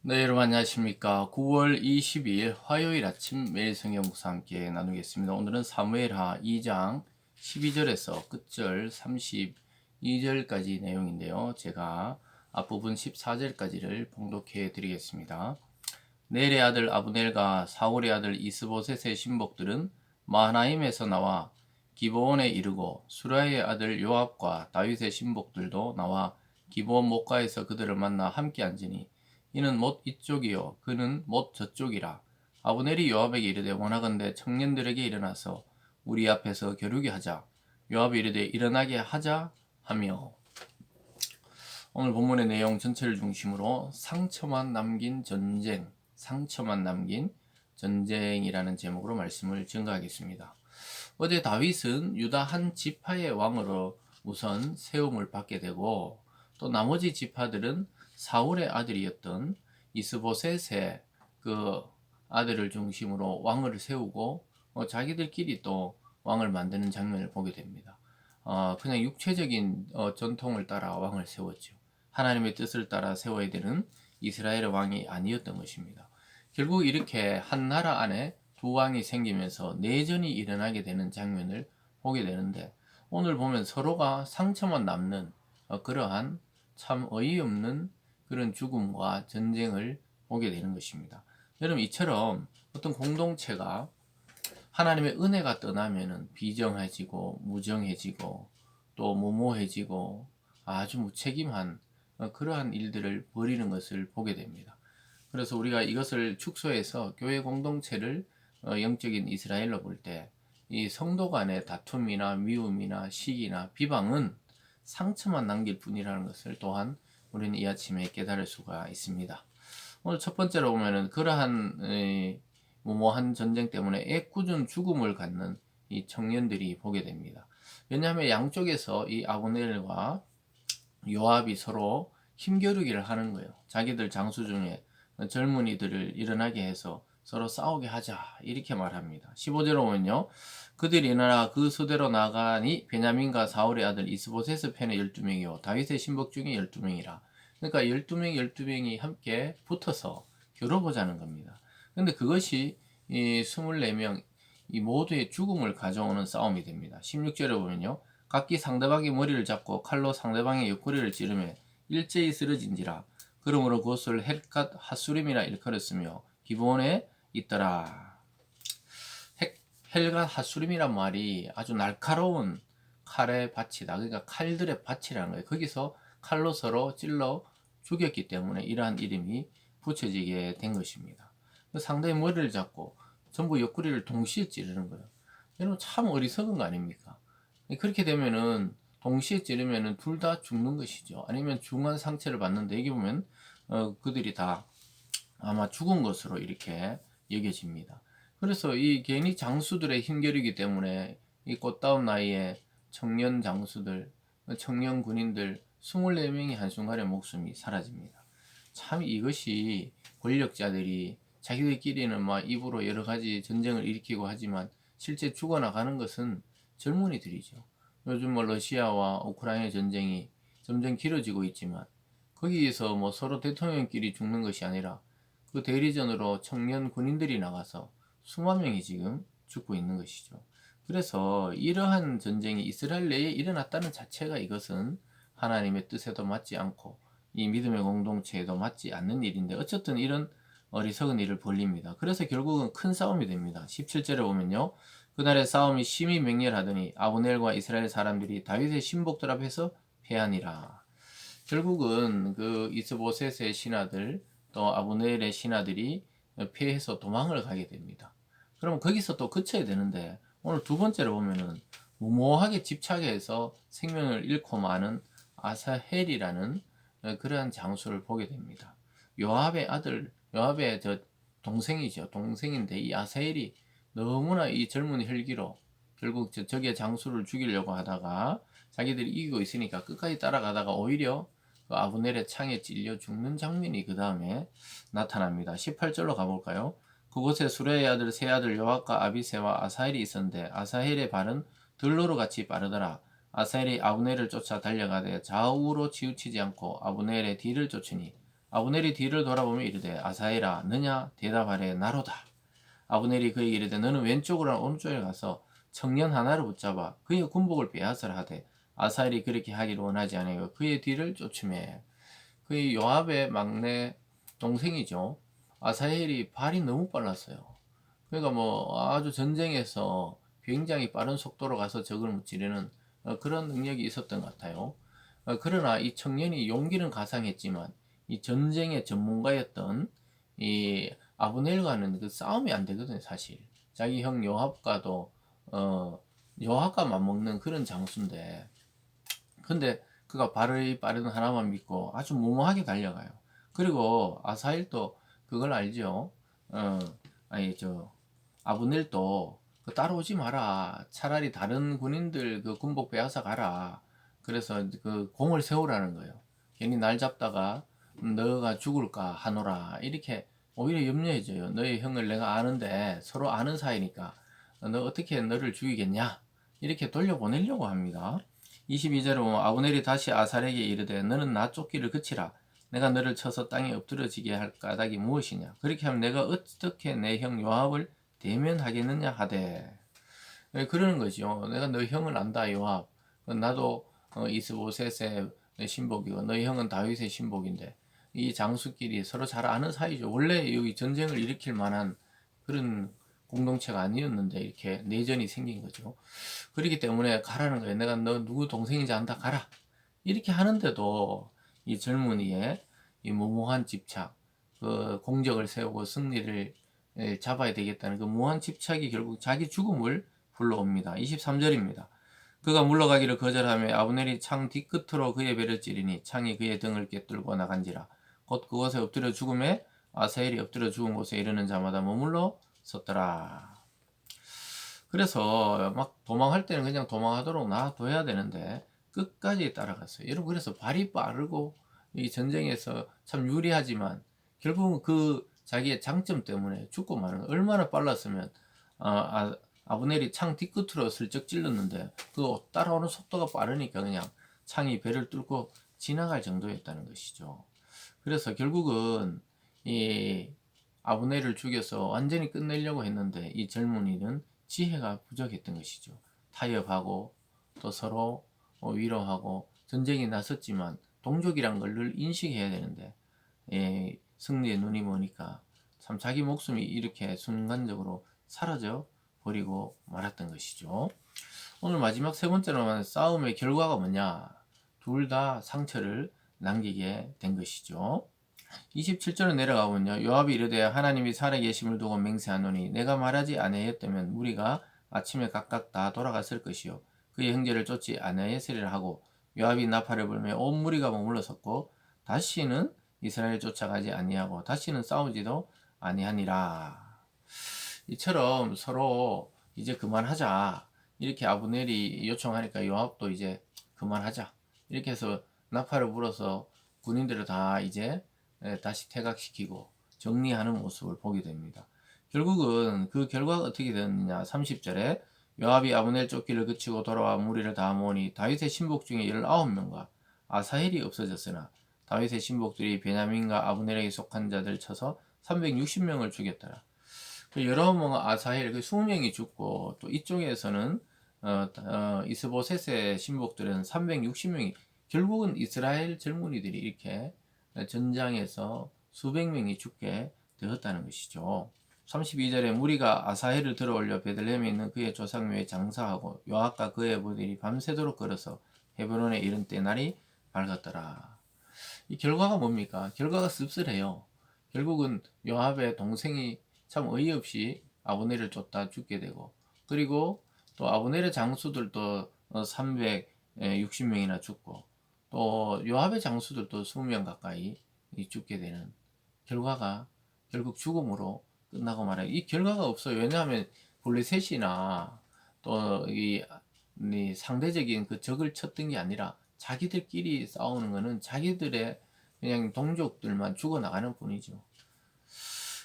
네, 여러분 안녕하십니까. 9월 22일 화요일 아침 매일 성경 묵상 함께 나누겠습니다. 오늘은 사무엘하 2장 12절에서 끝절 32절까지 내용인데요. 제가 앞부분 14절까지를 봉독해 드리겠습니다. 넬의 아들 아브넬과 사울의 아들 이스보셋의 신복들은 마하나임에서 나와 기브온에 이르고 수라의 아들 요압과 다윗의 신복들도 나와 기브온 목가에서 그들을 만나 함께 앉으니 이는 못 이쪽이요 그는 못 저쪽이라. 아브넬이 요압에게 이르되 원하건대 청년들에게 일어나서 우리 앞에서 겨루게 하자. 요압이 이르되 일어나게 하자 하며. 오늘 본문의 내용 전체를 중심으로 상처만 남긴 전쟁, 상처만 남긴 전쟁이라는 제목으로 말씀을 증거하겠습니다. 어제 다윗은 유다 한 지파의 왕으로 우선 세움을 받게 되고, 또 나머지 지파들은 사울의 아들이었던 이스보셋의 그 아들을 중심으로 왕을 세우고 자기들끼리 또 왕을 만드는 장면을 보게 됩니다. 그냥 육체적인 전통을 따라 왕을 세웠죠. 하나님의 뜻을 따라 세워야 되는 이스라엘의 왕이 아니었던 것입니다. 결국 이렇게 한 나라 안에 두 왕이 생기면서 내전이 일어나게 되는 장면을 보게 되는데, 오늘 보면 서로가 상처만 남는 그러한 참 어이없는 그런 죽음과 전쟁을 보게 되는 것입니다. 여러분, 이처럼 어떤 공동체가 하나님의 은혜가 떠나면은 비정해지고 무정해지고 또 무모해지고 아주 무책임한 그러한 일들을 벌이는 것을 보게 됩니다. 그래서 우리가 이것을 축소해서 교회 공동체를 영적인 이스라엘로 볼 때 이 성도 간의 다툼이나 미움이나 시기나 비방은 상처만 남길 뿐이라는 것을 또한 우리는 이 아침에 깨달을 수가 있습니다. 오늘 첫 번째로 보면은 그러한 무모한 전쟁 때문에 애꿎은 죽음을 갖는 이 청년들이 보게 됩니다. 왜냐하면 양쪽에서 이 아브넬과 요압이 서로 힘겨루기를 하는 거예요. 자기들 장수 중에 젊은이들을 일어나게 해서 서로 싸우게 하자 이렇게 말합니다. 15절로 보면요. 그들이 일어나 그 수대로 나가니 베냐민과 사울의 아들 이스보셋의 편에 12명이요 다윗의 신복 중에 12명이라. 그러니까 12명 12명이 함께 붙어서 겨뤄보자는 겁니다. 근데 그것이 이 24명 이 모두의 죽음을 가져오는 싸움이 됩니다. 16절에 보면요. 각기 상대방의 머리를 잡고 칼로 상대방의 옆구리를 찌르며 일제히 쓰러진지라. 그러므로 그것을 헬갓 하수림이라 일컬었으며 기브온에 있더라. 헬갓 하수림이란 말이 아주 날카로운 칼의 밭이다. 그러니까 칼들의 밭이라는 거예요. 거기서 칼로 서로 찔러 죽였기 때문에 이러한 이름이 붙여지게 된 것입니다. 상대의 머리를 잡고 전부 옆구리를 동시에 찌르는 거예요. 여러분 참 어리석은 거 아닙니까? 그렇게 되면은 동시에 찌르면은 둘 다 죽는 것이죠. 아니면 중한 상처를 받는데 여기 보면 그들이 다 아마 죽은 것으로 이렇게 여겨집니다. 그래서 이 괜히 장수들의 힘겨루기 때문에 이 꽃다운 나이에 청년 장수들, 청년 군인들 24명이 한순간에 목숨이 사라집니다. 참 이것이 권력자들이 자기들끼리는 막 입으로 여러 가지 전쟁을 일으키고 하지만 실제 죽어나가는 것은 젊은이들이죠. 요즘 뭐 러시아와 우크라이나 전쟁이 점점 길어지고 있지만 거기에서 뭐 서로 대통령끼리 죽는 것이 아니라 그 대리전으로 청년 군인들이 나가서 수만 명이 지금 죽고 있는 것이죠. 그래서 이러한 전쟁이 이스라엘 내에 일어났다는 자체가 이것은 하나님의 뜻에도 맞지 않고 이 믿음의 공동체에도 맞지 않는 일인데 어쨌든 이런 어리석은 일을 벌립니다. 그래서 결국은 큰 싸움이 됩니다. 17절에 보면요. 그날의 싸움이 심히 맹렬하더니 아브넬과 이스라엘 사람들이 다윗의 신복들 앞에서 패하니라. 결국은 그 이스보셋의 신하들 또 아브넬의 신하들이 피해서 도망을 가게 됩니다. 그럼 거기서 또 그쳐야 되는데 오늘 두 번째로 보면은 무모하게 집착해서 생명을 잃고 마는 아사헬이라는 그러한 장수를 보게 됩니다. 요압의 아들, 요압의 저 동생이죠. 동생인데 이 아사헬이 너무나 이 젊은 혈기로 결국 적의 장수를 죽이려고 하다가 자기들이 이기고 있으니까 끝까지 따라가다가 오히려 그 아브넬의 창에 찔려 죽는 장면이 그 다음에 나타납니다. 18절로 가볼까요? 그곳에 수레의 아들 세 아들 요압과 아비새와 아사헬이 있었는데 아사헬의 발은 들로로 같이 빠르더라. 아사헬이 아브넬을 쫓아 달려가되 좌우로 치우치지 않고 아브넬의 뒤를 쫓으니 아브넬이 뒤를 돌아보며 이르되 아사헬아 너냐 대답하래 나로다. 아브넬이 그에게 이르되 너는 왼쪽으로 오른쪽에 가서 청년 하나를 붙잡아 그의 군복을 빼앗으라 하되 아사헬이 그렇게 하기를 원하지 아니하여 그의 뒤를 쫓으매 그의 요압의 막내 동생이죠. 아사헬이 발이 너무 빨랐어요. 그러니까 뭐 아주 전쟁에서 굉장히 빠른 속도로 가서 적을 무찌르는 그런 능력이 있었던 것 같아요. 그러나 이 청년이 용기는 가상했지만 이 전쟁의 전문가였던 이 아브넬과는 그 싸움이 안 되거든요, 사실. 자기 형 요압과도 요압과 맞먹는 그런 장수인데, 근데 그가 발의 빠른 하나만 믿고 아주 무모하게 달려가요. 그리고 아사일도 그걸 알죠. 어, 아니 저 아브넬도 그 따라오지 마라. 차라리 다른 군인들 그 군복 빼앗아 가라. 그래서 그 공을 세우라는 거예요. 괜히 날 잡다가 너가 죽을까 하노라. 이렇게 오히려 염려해줘요. 너의 형을 내가 아는데 서로 아는 사이니까 너 어떻게 너를 죽이겠냐? 이렇게 돌려보내려고 합니다. 22절에 보면 아브넬이 다시 아살에게 이르되 너는 나 쫓기를 그치라. 내가 너를 쳐서 땅에 엎드러지게 할 까닭이 무엇이냐? 그렇게 하면 내가 어떻게 내 형 요압을 대면하겠느냐 하되 그러는 거죠. 내가 너 형을 안다 요압. 나도 이스보셋의 신복이고 너희 형은 다윗의 신복인데 이 장수끼리 서로 잘 아는 사이죠. 원래 여기 전쟁을 일으킬 만한 그런 공동체가 아니었는데 이렇게 내전이 생긴 거죠. 그렇기 때문에 가라는 거예요. 내가 너 누구 동생인지 안다 가라. 이렇게 하는데도 이 젊은이의 이 무모한 집착, 그 공적을 세우고 승리를 잡아야 되겠다는 그 무한 집착이 결국 자기 죽음을 불러옵니다. 23절입니다. 그가 물러가기를 거절하며 아브넬이 창 뒤끝으로 그의 배를 찌르니 창이 그의 등을 꿰뚫고 나간지라. 곧 그곳에 엎드려 죽음에 아사엘이 엎드려 죽은 곳에 이르는 자마다 머물러 섰더라. 그래서 막 도망할 때는 그냥 도망하도록 놔둬야 되는데 끝까지 따라갔어요. 여러분 그래서 발이 빠르고 이 전쟁에서 참 유리하지만 결국은 그 자기의 장점 때문에 죽고 마는 거예요. 얼마나 빨랐으면 아브넬이 창 뒤끝으로 슬쩍 찔렀는데 그 따라오는 속도가 빠르니까 그냥 창이 배를 뚫고 지나갈 정도였다는 것이죠. 그래서 결국은 이 아브넬을 죽여서 완전히 끝내려고 했는데 이 젊은이는 지혜가 부족했던 것이죠. 타협하고 또 서로 위로하고 전쟁에 나섰지만 동족이란 걸 늘 인식해야 되는데 승리의 눈이 머니까 참 자기 목숨이 이렇게 순간적으로 사라져 버리고 말았던 것이죠. 오늘 마지막 세 번째로는 싸움의 결과가 뭐냐? 둘 다 상처를 남기게 된 것이죠. 27절로 내려가 보면요. 요압이 이르되 하나님이 살아계심을 두고 맹세하노니 내가 말하지 아니하였다면 무리가 아침에 각각 다 돌아갔을 것이요 그의 형제를 쫓지 아니하였으리라 하고 요압이 나팔을 불며 온 무리가 머물러 섰고 다시는 이스라엘을 쫓아가지 아니하고 다시는 싸우지도 아니하니라. 이처럼 서로 이제 그만하자 이렇게 아브넬이 요청하니까 요압도 이제 그만하자 이렇게 해서 나팔을 불어서 군인들을 다 이제 다시 퇴각시키고 정리하는 모습을 보게 됩니다. 결국은 그 결과가 어떻게 되느냐 30절에 요압이 아브넬 쫓기를 그치고 돌아와 무리를 다 모으니 다윗의 신복 중에 19명과 아사헬이 없어졌으나 다윗의 신복들이 베냐민과 아브넬에게 속한 자들 쳐서 360명을 죽였더라. 여러분 아사헬 그 20명이 죽고 또 이쪽에서는 이스보셋의 신복들은 360명이 결국은 이스라엘 젊은이들이 이렇게 전장에서 수백 명이 죽게 되었다는 것이죠. 32절에 무리가 아사헬을 들어올려 베들레헴에 있는 그의 조상묘에 장사하고 요압과 그의 부들이 밤새도록 걸어서 헤브론에 이른 때 날이 밝았더라. 이 결과가 뭡니까? 결과가 씁쓸해요. 결국은 요압의 동생이 참 어이없이 아브넬을 쫓다 죽게 되고 그리고 또 아브넬의 장수들도 360명이나 죽고 또 요압의 장수들도 20명 가까이 죽게 되는 결과가 결국 죽음으로 끝나고 말아요. 이 결과가 없어요. 왜냐하면 블레셋이나 또 이 상대적인 그 적을 쳤던 게 아니라 자기들끼리 싸우는 거는 자기들의 그냥 동족들만 죽어나가는 뿐이죠.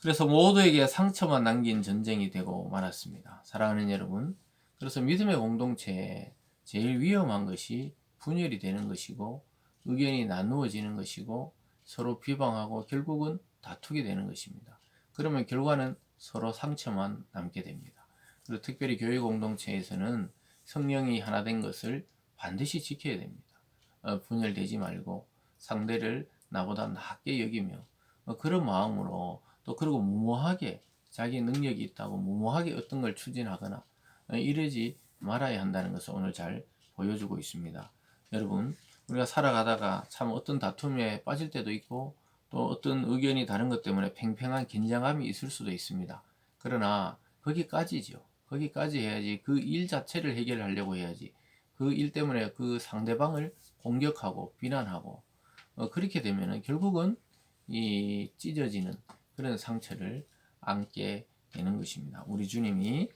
그래서 모두에게 상처만 남긴 전쟁이 되고 말았습니다. 사랑하는 여러분, 그래서 믿음의 공동체에 제일 위험한 것이 분열이 되는 것이고 의견이 나누어지는 것이고 서로 비방하고 결국은 다투게 되는 것입니다. 그러면 결과는 서로 상처만 남게 됩니다. 그리고 특별히 교회 공동체에서는 성령이 하나 된 것을 반드시 지켜야 됩니다. 분열되지 말고 상대를 나보다 낮게 여기며 그런 마음으로 또 그리고 무모하게 자기 능력이 있다고 무모하게 어떤 걸 추진하거나 이러지 말아야 한다는 것을 오늘 잘 보여주고 있습니다. 여러분, 우리가 살아가다가 참 어떤 다툼에 빠질 때도 있고 또 어떤 의견이 다른 것 때문에 팽팽한 긴장감이 있을 수도 있습니다. 그러나 거기까지죠. 거기까지 해야지. 그 일 자체를 해결하려고 해야지. 그 일 때문에 그 상대방을 공격하고 비난하고 그렇게 되면은 결국은 이 찢어지는 그런 상처를 안게 되는 것입니다. 우리 주님이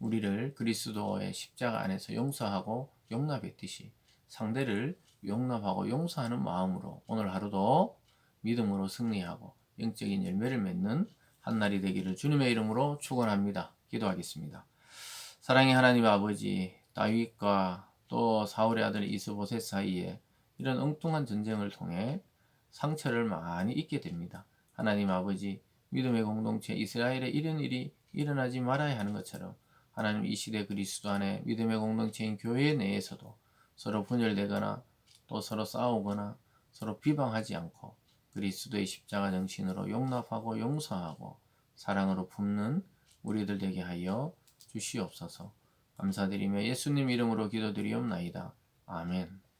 우리를 그리스도의 십자가 안에서 용서하고 용납했듯이 상대를 용납하고 용서하는 마음으로 오늘 하루도 믿음으로 승리하고 영적인 열매를 맺는 한날이 되기를 주님의 이름으로 축원합니다. 기도하겠습니다. 사랑의 하나님 아버지, 다윗과 또 사울의 아들 이스보셋 사이에 이런 엉뚱한 전쟁을 통해 상처를 많이 입게 됩니다. 하나님 아버지, 믿음의 공동체 이스라엘에 이런 일이 일어나지 말아야 하는 것처럼 하나님 이 시대 그리스도 안에 믿음의 공동체인 교회 내에서도 서로 분열되거나 또 서로 싸우거나 서로 비방하지 않고 그리스도의 십자가 정신으로 용납하고 용서하고 사랑으로 품는 우리들 되게 하여 주시옵소서. 감사드리며 예수님 이름으로 기도드리옵나이다. 아멘.